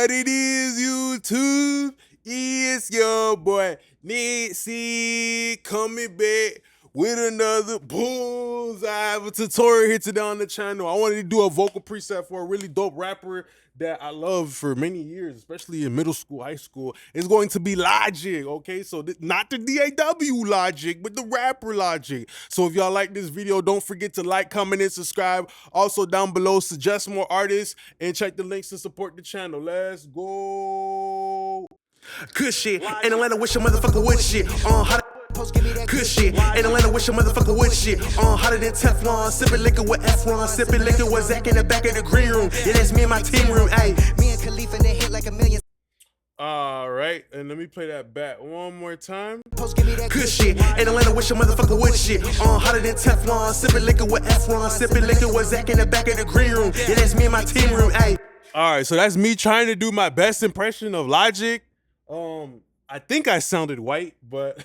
what it is, YouTube. It's your boy Nixie coming back with another bullseye tutorial here today on the channel. I wanted to do a vocal preset for a really dope rapper that I love for many years, especially in middle school, high school. It's going to be Logic, okay? So not the DAW Logic, but the rapper Logic. So if y'all like this video, don't forget to like, comment, and subscribe. Also down below, suggest more artists and check the links to support the channel. Let's go. Good shit. In Atlanta, wish a motherfucker would shit. How good shit. In Atlanta, wish a motherfucker would shit. Hotter than Teflon. Sipping liquor with Efron. Sipping liquor with Zach in the back of the green room. Yeah, that's me and my team room. Ayy, me and Khalifa, they hit like a million. All right, and let me play that back one more time. Good shit. In Atlanta, wish a motherfucker would shit. Hotter than Teflon. Sipping liquor with Efron. Sipping liquor with Zach in the back of the green room. Yeah, that's me and my team room. Ayy. All right, so that's me trying to do my best impression of Logic. I think I sounded white, but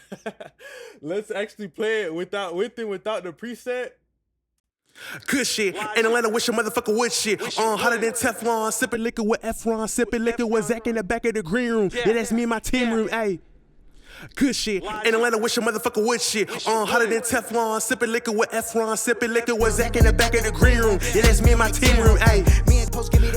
let's actually play it without the preset. Good shit. In Atlanta, wish a motherfucker would shit. Hotter than Teflon. Sipping liquor with Efron. Sipping liquor with Zach in the back of the green room. Yeah, that's me and my team room. Ayy. Good shit. In Atlanta, wish a motherfucker would shit. Hotter than Teflon. Sipping liquor with Efron. Sipping liquor with Zach in the back of the green room. Yeah, that's me and my team room. Ayy.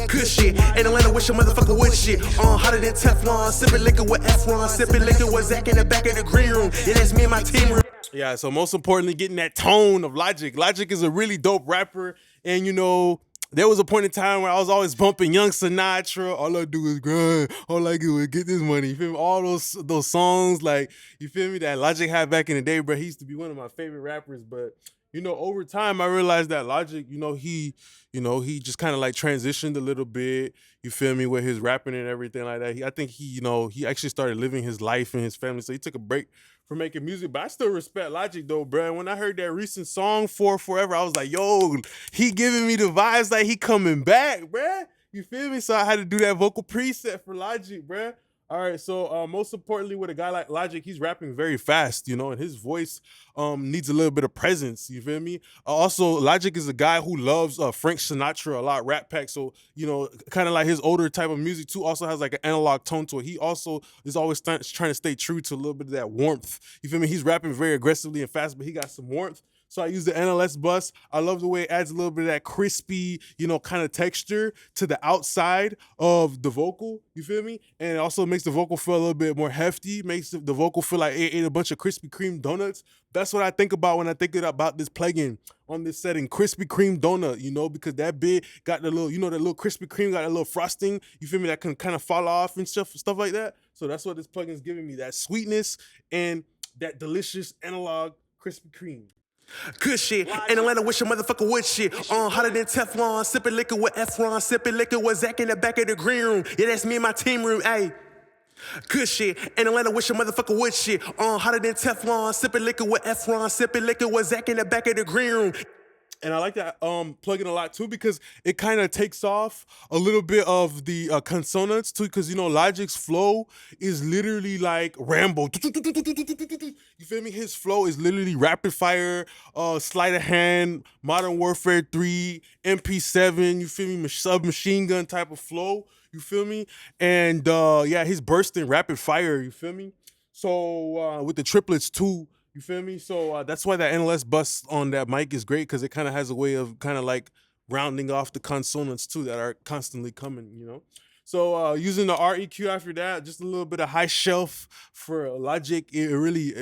Good shit. In Atlanta, wish a motherfucker would shit. Hotter than Teflon. Sipping liquor with Efron. Sipping liquor with Zach in the back of the green room. Yeah, that's me and my team room. Yeah, so most importantly, getting that tone of Logic. Logic is a really dope rapper, and you know, there was a point in time where I was always bumping Young Sinatra. All I do is grind. All I do is get this money. You feel me? All those songs, like, you feel me, that Logic had back in the day, bro. He used to be one of my favorite rappers. But, you know, over time, I realized that Logic, he just kind of like transitioned a little bit. You feel me, with his rapping and everything like that. I think he actually started living his life and his family. So he took a break from making music, but I still respect Logic though, bro. And when I heard that recent song For Forever, I was like, yo, he giving me the vibes like he coming back, bro. You feel me? So I had to do that vocal preset for Logic, bro. All right, so most importantly, with a guy like Logic, he's rapping very fast, and his voice needs a little bit of presence, you feel me? Also, Logic is a guy who loves Frank Sinatra a lot, Rat Pack, so, kind of like his older type of music too also has like an analog tone to it. He also is always trying to stay true to a little bit of that warmth, you feel me? He's rapping very aggressively and fast, but he got some warmth. So I use the NLS bus. I love the way it adds a little bit of that crispy, kind of texture to the outside of the vocal, you feel me? And it also makes the vocal feel a little bit more hefty, makes the vocal feel like it ate a bunch of Krispy Kreme donuts. That's what I think about when I think about this plugin on this setting, Krispy Kreme donut, because that bit got the little, that little Krispy Kreme got a little frosting, you feel me, that can kind of fall off and stuff like that. So that's what this plugin is giving me, that sweetness and that delicious analog Krispy Kreme. Good shit. In Atlanta, wish a motherfucker would shit. Hotter than Teflon. Sipping liquor with Efron. Sipping liquor with Zach in the back of the green room. Yeah, that's me and my team room. Ayy. Good shit. In Atlanta, wish a motherfucker would shit. Hotter than Teflon. Sipping liquor with Efron. Sipping liquor with Zach in the back of the green room. And I like that plugin a lot too, because it kind of takes off a little bit of the consonants too, because Logic's flow is literally like Rambo. You feel me? His flow is literally rapid fire, sleight of hand, Modern Warfare 3, MP7, you feel me? Submachine gun type of flow, you feel me? And yeah, he's bursting rapid fire, you feel me? So with the triplets too, you feel me? So that's why that NLS bus on that mic is great, because it kind of has a way of kind of like rounding off the consonants too that are constantly coming, So using the REQ after that, just a little bit of high shelf for Logic, it really,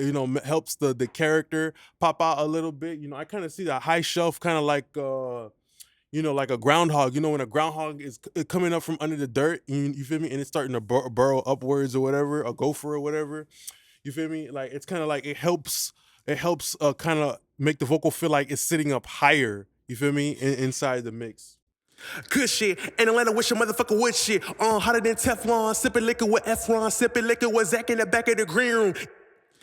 helps the character pop out a little bit. I kind of see that high shelf kind of like, like a groundhog, when a groundhog is coming up from under the dirt, you feel me? And it's starting to burrow upwards or whatever, a gopher or whatever. You feel me? Like, it's kind of like it helps kind of make the vocal feel like it's sitting up higher, you feel me, inside the mix. Good shit. In Atlanta, wish a motherfucker would shit. Hotter than Teflon. Sipping liquor with Efron. Sipping liquor with Zach in the back of the green room.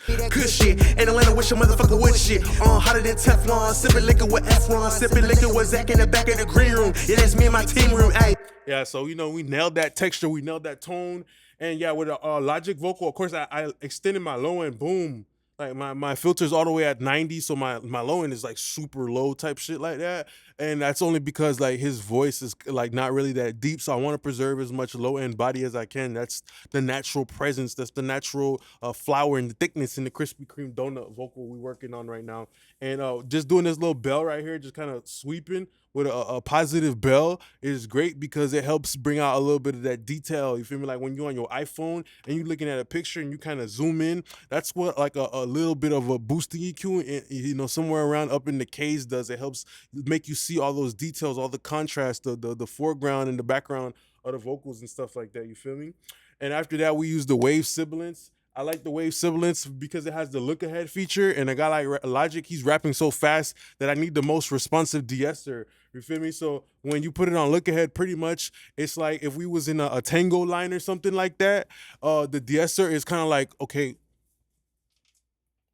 Good shit. In Atlanta, wish a motherfucker would shit. Hotter than Teflon. Sipping liquor with Efron. Sipping liquor with Zach in the back of the green room. Yeah, that's me and my team room. Ayy. Yeah, so we nailed that texture, we nailed that tone. And yeah, with a Logic vocal, of course, I extended my low end, boom. Like my filter's all the way at 90, so my low end is like super low type shit like that. and that's only because like his voice is like not really that deep. So I want to preserve as much low end body as I can. That's the natural presence. That's the natural flour and the thickness in the Krispy Kreme donut vocal we're working on right now. And just doing this little bell right here, just kind of sweeping with a positive bell is great because it helps bring out a little bit of that detail. You feel me? Like when you're on your iPhone and you're looking at a picture and you kind of zoom in, that's what like a little bit of a boosting EQ, somewhere around up in the K's does. It helps make you see all those details, all the contrast, the foreground and the background of the vocals and stuff like that. You feel me? And after that, we use the wave sibilance. I like the wave sibilance because it has the look ahead feature, and a guy like Logic, he's rapping so fast that I need the most responsive de-esser. You feel me? So when you put it on look ahead, pretty much it's like if we was in a tango line or something like that, the de-esser is kind of like, okay,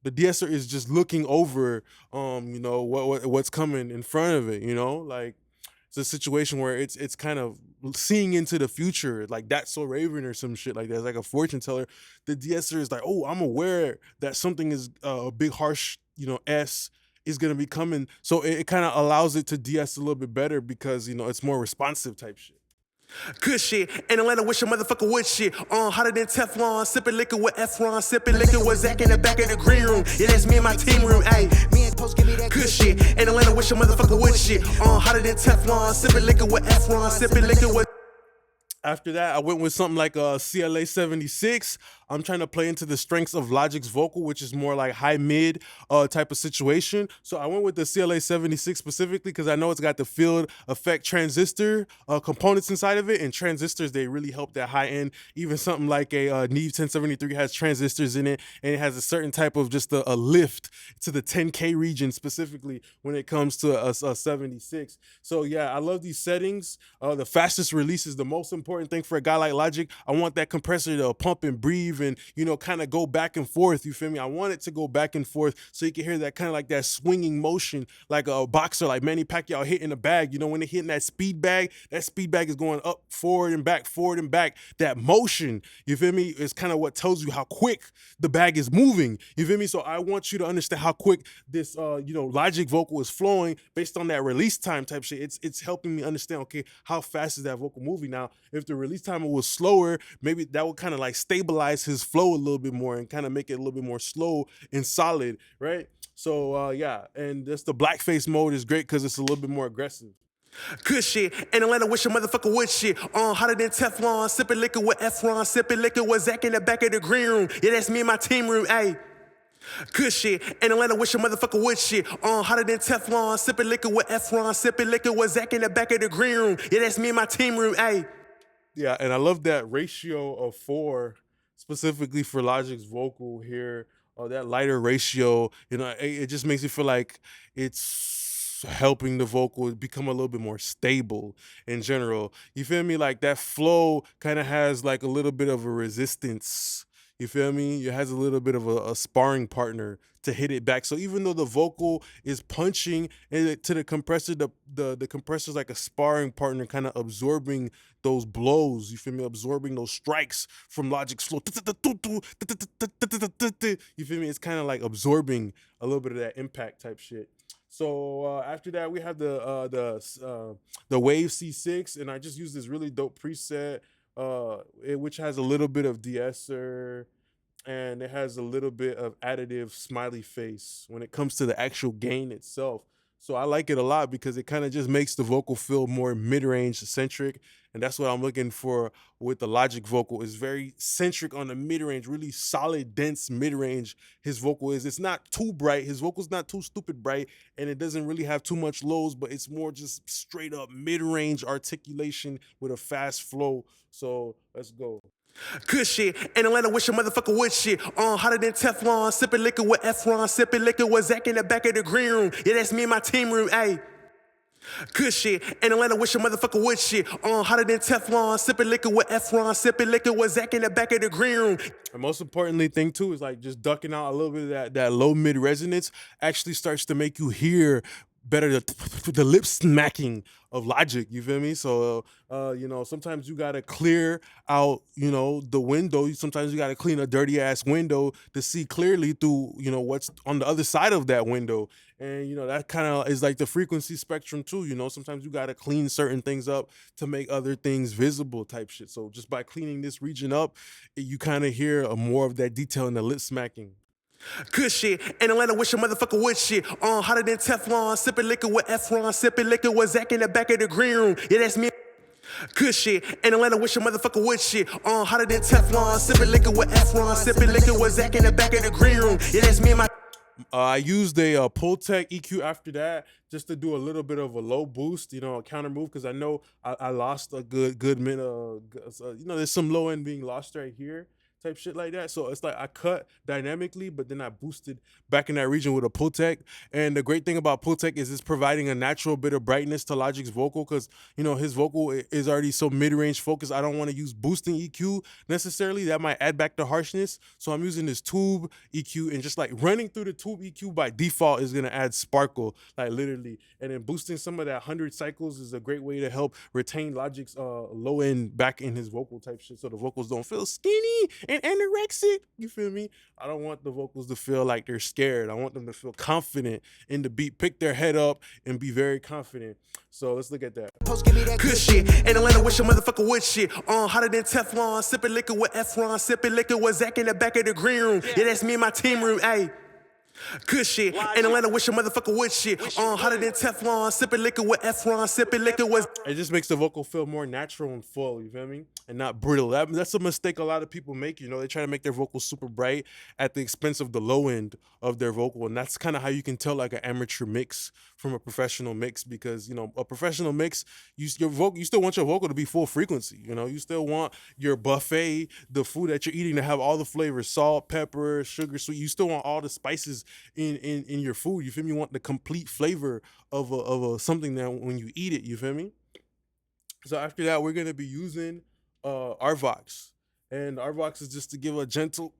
the de-esser is just looking over, what's coming in front of it. Like it's a situation where it's kind of seeing into the future, like That's So Raven or some shit like that. It's like a fortune teller. The de-esser is like, oh, I'm aware that something is a big harsh, S is gonna be coming. So it kind of allows it to de-ess a little bit better because it's more responsive type shit. Good shit. In Atlanta, wish a motherfucker would shit. Hotter than Teflon. Sipping liquor with Efron. Sipping liquor with Zach in the back of the green room. Yeah, that's me and my team room. Ayy, me and Post give me that good shit. In Atlanta, wish a motherfucker would shit. Hotter than Teflon. Sipping liquor with Efron. Sipping liquor with. After that, I went with something like a CLA 76. I'm trying to play into the strengths of Logic's vocal, which is more like high mid type of situation. So I went with the CLA 76 specifically because I know it's got the field effect transistor components inside of it, and transistors, they really help that high end. Even something like a Neve 1073 has transistors in it, and it has a certain type of just a lift to the 10K region specifically when it comes to a 76. So yeah, I love these settings. The fastest release is the most important thing for a guy like Logic. I want that compressor to pump and breathe and kind of go back and forth. You feel me? I want it to go back and forth so you can hear that kind of like that swinging motion, like a boxer, like Manny Pacquiao hitting a bag. When they're hitting that speed bag is going up, forward and back, forward and back. That motion, you feel me, is kind of what tells you how quick the bag is moving. You feel me? So I want you to understand how quick this Logic vocal is flowing based on that release time type shit. It's helping me understand, okay, how fast is that vocal moving? Now, if the release time was slower, maybe that would kind of like stabilize his flow a little bit more and kind of make it a little bit more slow and solid, right? So yeah, and just the blackface mode is great because it's a little bit more aggressive. Good shit. In Atlanta, wish a motherfucker would shit. Hotter than Teflon. Sipping liquor with Efron. Sipping liquor with Zach in the back of the green room. Yeah, that's me and my team room. Ayy. Good shit. In Atlanta, wish a motherfucker would shit. Hotter than Teflon. Sipping liquor with Efron. Sipping liquor with Zach in the back of the green room. Yeah, that's me and my team room. Ayy. Yeah, and I love that ratio of 4 specifically for Logic's vocal here. That lighter ratio, it just makes me feel like it's helping the vocal become a little bit more stable in general. You feel me? Like that flow kind of has like a little bit of a resistance. You feel me? It has a little bit of a sparring partner to hit it back. So even though the vocal is punching to the compressor, the compressor is like a sparring partner, kind of absorbing those blows. You feel me? Absorbing those strikes from Logic's flow. You feel me? It's kind of like absorbing a little bit of that impact type shit. So after that, we have the Wave C6, and I just use this really dope preset, which has a little bit of de-esser, and it has a little bit of additive smiley face when it comes to the actual gain itself. So I like it a lot because it kind of just makes the vocal feel more mid-range centric, and that's what I'm looking for with the Logic vocal. Is very centric on the mid-range, really solid, dense mid-range. His vocal is. It's not too bright. His vocal's not too stupid bright, and it doesn't really have too much lows, but it's more just straight up mid-range articulation with a fast flow. So let's go. Good shit. In Atlanta, wish a motherfucker would shit. Hotter than Teflon. Sipping liquor with Efron. Sipping liquor with Zach in the back of the green room. Yeah, that's me and my team room. Ayy. Good shit. In Atlanta, wish a motherfucker would shit. Hotter than Teflon. Sipping liquor with Efron. Sipping liquor with Zach in the back of the green room. And most importantly thing too is like just ducking out a little bit of that low mid resonance actually starts to make you hear better the lip smacking of Logic. You feel me? So sometimes you gotta clear out the window. Sometimes you gotta clean a dirty ass window to see clearly through what's on the other side of that window. And that kind of is like the frequency spectrum too. Sometimes you got to clean certain things up to make other things visible type shit. So just by cleaning this region up, you kind of hear more of that detail in the lip smacking. Good shit. In Atlanta, wish a motherfucker would shit. Hotter than Teflon. Sipping liquor with Efron. Sipping liquor with Zach in the back of the green room. Yeah, that's me. Good shit. In Atlanta, wish a motherfucker would shit. Hotter than Teflon. Sipping liquor with Efron. Sipping liquor with Zach in the back of the green room. Yeah, that's me and my. I used a Pultec EQ after that just to do a little bit of a low boost, a counter move, because I know I lost a good minute. There's some low end being lost right here, type shit like that. So it's like I cut dynamically, but then I boosted back in that region with a Pultec. And the great thing about Pultec is it's providing a natural bit of brightness to Logic's vocal, because his vocal is already so mid-range focused. I don't want to use boosting EQ necessarily. That might add back the harshness. So I'm using this tube EQ, and just like running through the tube EQ by default is gonna add sparkle, like literally. And then boosting some of that 100 cycles is a great way to help retain Logic's low end back in his vocal type shit, so the vocals don't feel skinny and anorexic. You feel me? I don't want the vocals to feel like they're scared. I want them to feel confident in the beat, pick their head up, and be very confident. So let's look at that. Good shit. In Atlanta, wish a motherfucker would shit. Hotter than Teflon. Sipping liquor with Efron. Sipping liquor with Zach in the back of the green room. Yeah, that's me and my team room. Ayy. Good shit. In Atlanta, wish a motherfucker would shit. Hotter than Teflon. Sipping liquor with Efron. Sipping liquor with. It just makes the vocal feel more natural and full. You feel me? And not brittle. That's a mistake a lot of people make. They try to make their vocals super bright at the expense of the low end of their vocal, and that's kind of how you can tell like an amateur mix from a professional mix, because a professional mix, you still want your vocal to be full frequency. You still want your buffet, the food that you're eating, to have all the flavors: salt, pepper, sugar, sweet. You still want all the spices in your food. You feel me? You want the complete flavor of a something that when you eat it. You feel me? So after that, we're gonna be using Arvox. And Arvox is just to give a gentle,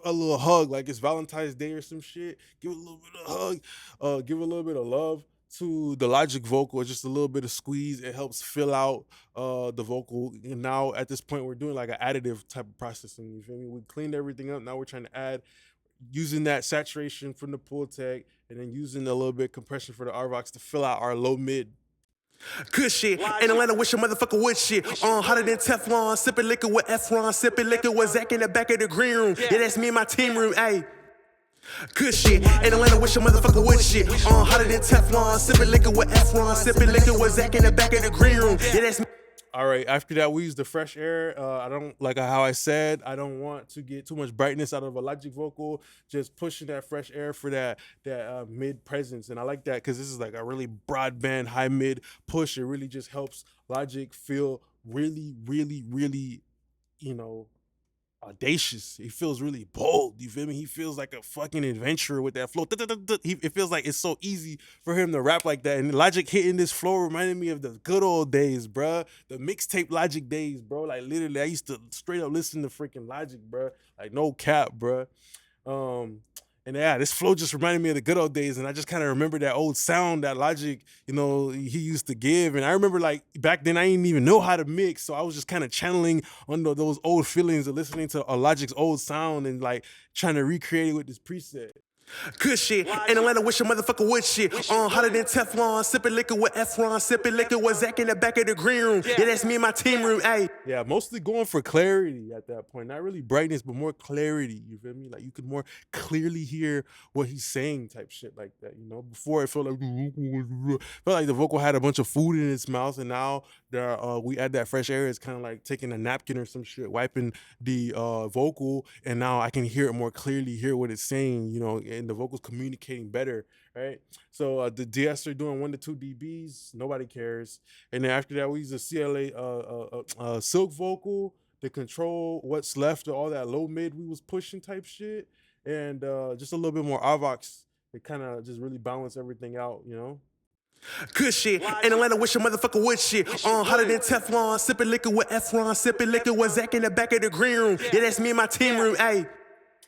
a little hug, like it's Valentine's Day or some shit. Give it a little bit of hug, give a little bit of love to the Logic vocal, just a little bit of squeeze. It helps fill out the vocal. And now at this point, we're doing like an additive type of processing. You feel me? We cleaned everything up. Now we're trying to add, using that saturation from the Pultec, and then using a little bit of compression for the Arvox to fill out our low mid. Good shit. In Atlanta, wish a motherfucker would shit. Hotter than Teflon. Sipping liquor with Efron. Sipping liquor with Zach in the back of the green room. Yeah, that's me and my team room. Ayy. Good shit. In Atlanta, wish a motherfucker would shit. Hotter than Teflon. Sipping liquor with Efron. Sipping liquor with Zach in the back of the green room. Yeah, that's me. All right, after that, we use the fresh air. I don't, like how I said, I don't want to get too much brightness out of a Logic vocal, just pushing that fresh air for that mid presence. And I like that because this is like a really broadband high mid push. It really just helps Logic feel really, really, really, audacious. He feels really bold. You feel me? He feels like a fucking adventurer with that flow. It feels like it's so easy for him to rap like that. And Logic hitting this flow reminded me of the good old days, bruh. The mixtape Logic days, bro. Like literally, I used to straight up listen to freaking Logic, bruh. Like no cap, bruh. And yeah, this flow just reminded me of the good old days, and I just kind of remember that old sound that Logic, he used to give. And I remember like back then I didn't even know how to mix, so I was just kind of channeling under those old feelings of listening to a Logic's old sound and like trying to recreate it with this preset. Good shit. In Atlanta, wish a motherfucker would shit. Hotter than Teflon. Sipping liquor with Efron. Sipping liquor with Zach in the back of the green room. Yeah, that's me and my team room. Ayy. Yeah, mostly going for clarity at that point. Not really brightness, but more clarity. You feel me? Like you could more clearly hear what he's saying, type shit like that. Before it felt like the vocal had a bunch of food in its mouth, and now we add that fresh air. It's kind of like taking a napkin or some shit, wiping the vocal, and now I can hear it more clearly, hear what it's saying. And the vocals communicating better, right? So the de-esser doing 1 to 2 dBs, nobody cares. And then after that, we use a CLA silk vocal to control what's left of all that low mid we was pushing type shit, and just a little bit more Avox to kind of just really balance everything out, Good shit. In Atlanta, wish a motherfucker would shit. Hotter than Teflon. Sipping liquor with Efron. Sipping liquor with Zach in the back of the green room. Yeah, that's me and my team room. Ayy.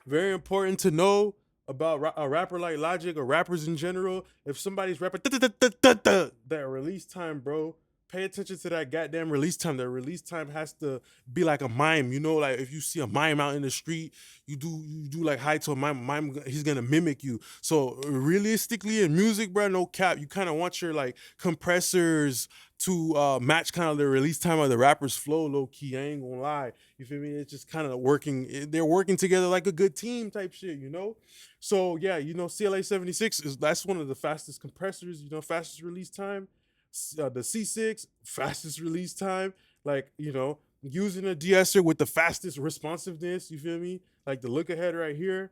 Very important to know about a rapper like Logic or rappers in general. If somebody's rapping that release time, bro, pay attention to that goddamn release time. The release time has to be like a mime, you know, like if you see a mime out in the street, you do like hi to a mime, he's gonna mimic you. So realistically in music, bro, no cap, you kind of want your like compressors to match kind of the release time of the rapper's flow, low key. I ain't gonna lie. You feel me? It's just kind of working. They're working together like a good team type shit, you know? So yeah, you know, CLA 76 that's one of the fastest compressors, you know, fastest release time. The C6, fastest release time. Like, you know, using a de-esser with the fastest responsiveness, you feel me? Like the look ahead right here.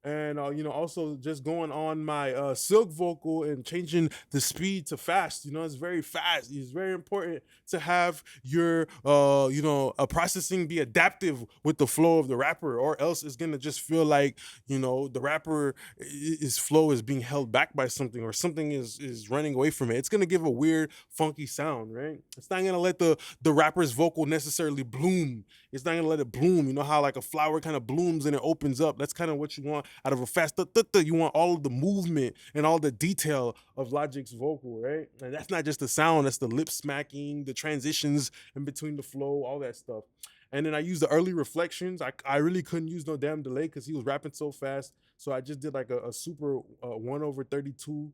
And you know, also just going on my silk vocal and changing the speed to fast. You know, it's very fast. It's very important to have your you know, processing be adaptive with the flow of the rapper, or else it's gonna just feel like, you know, the rapper his flow is being held back by something, or something is running away from it. It's gonna give a weird, funky sound, right? It's not gonna let the rapper's vocal necessarily bloom. It's not gonna let it bloom. You know how like a flower kind of blooms and it opens up. That's kind of what you want out of a fast. You want all of the movement and all the detail of Logic's vocal, right? And that's not just the sound. That's the lip smacking, the transitions in between the flow, all that stuff. And then I used the early reflections. I really couldn't use no damn delay because he was rapping so fast. So I just did like a super 1/32. You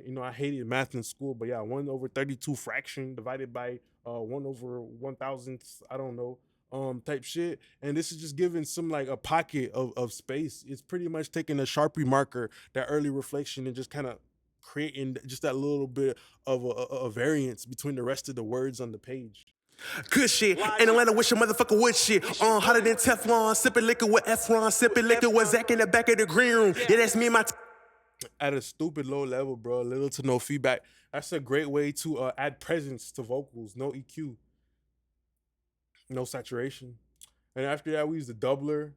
know, I hated math in school, but yeah, 1/32 fraction divided by 1/1000th. I don't know, type shit. And this is just giving some like a pocket of space. It's pretty much taking a Sharpie marker, that early reflection, and just kind of creating just that little bit of a variance between the rest of the words on the page. Good shit. In Atlanta, wish a motherfucker would shit. Hotter than Teflon, sipping liquor with Efron, sipping liquor with Zach in the back of the green room. Yeah, that's me and my at a stupid low level, bro. Little to no feedback. That's a great way to add presence to vocals. No EQ, no saturation. And after that, we use the doubler.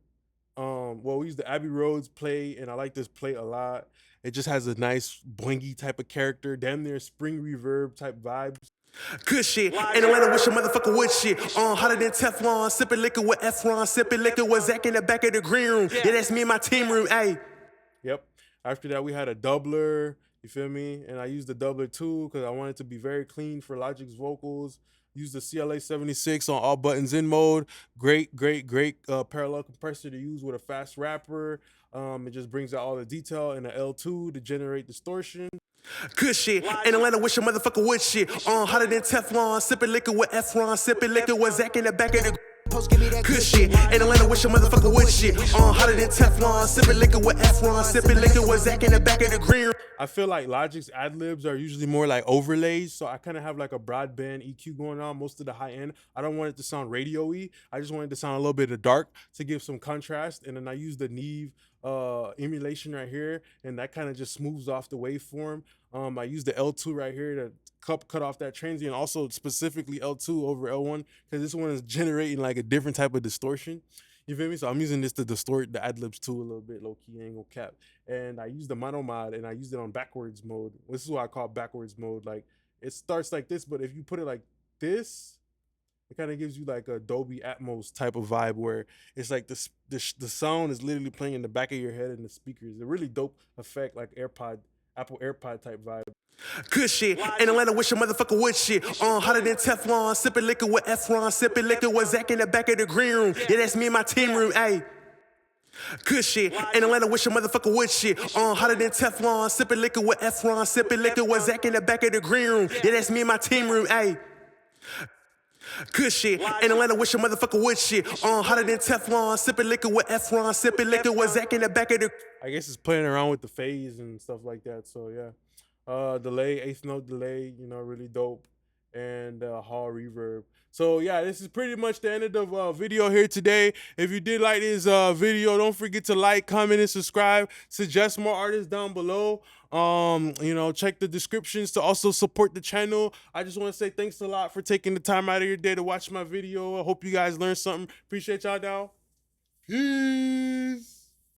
Well, we use the Abbey Roads play, and I like this play a lot. It just has a nice blingy type of character, damn near spring reverb type vibes. Good shit. In Atlanta, wish a motherfucker would shit. Hotter than Teflon, sipping liquor with Efron, sipping liquor with Zach in the back of the green room. Yeah, that's me and my team room. Hey. Yep. After that, we had a doubler. You feel me? And I used the doubler too because I wanted to be very clean for Logic's vocals. Use the CLA 76 on all buttons in mode. Great parallel compressor to use with a fast rapper. It just brings out all the detail in the L2 to generate distortion. Good shit. In Atlanta, wish a motherfucker would shit. Hotter than Teflon, sipping liquor with Efron, sipping liquor with Zach in the back of the good shit. In Atlanta, wish a motherfucker would shit. Hotter than Teflon, sipping liquor with Efron, sipping liquor with Zach in the back of the green. I feel like Logic's ad-libs are usually more like overlays, so I kind of have like a broadband EQ going on most of the high end. I don't want it to sound radio-y. I just want it to sound a little bit of dark to give some contrast, and then I use the Neve emulation right here, and that kind of just smooths off the waveform. I use the L2 right here to cut off that transient, also specifically L2 over L1 because this one is generating like a different type of distortion. You feel me? So I'm using this to distort the ad-libs too a little bit, low-key, angle cap. And I use the mono mod, and I used it on backwards mode. This is what I call backwards mode. Like, it starts like this, but if you put it like this, it kind of gives you like a Dolby Atmos type of vibe where it's like the sound is literally playing in the back of your head and the speakers. A really dope effect, like Apple AirPod type vibe. Good shit. In Atlanta, wish a motherfucker would shit. Hotter than Teflon, sipping liquor with Efron, sipping liquor with Zach in the back of the green room. Yeah, that's me and my team room. Hey. Good shit. In Atlanta, wish a motherfucker would shit. Hotter than Teflon, sipping liquor with Efron, sipping liquor with Zach in the back of the green room. Yeah, that's me and my team room. Hey. Good shit. In Atlanta, wish a motherfucker would shit. Hotter than Teflon, sipping liquor with Efron, sipping liquor with Zach in the back of the. I guess it's playing around with the phase and stuff like that. So yeah. Delay, eighth note delay, you know, really dope, and hall reverb. So yeah, this is pretty much the end of the video here today. If you did like this video, don't forget to like, comment, and subscribe. Suggest more artists down below. You know, check the descriptions to also support the channel. I just want to say thanks a lot for taking the time out of your day to watch my video. I hope you guys learned something. Appreciate y'all now. Peace.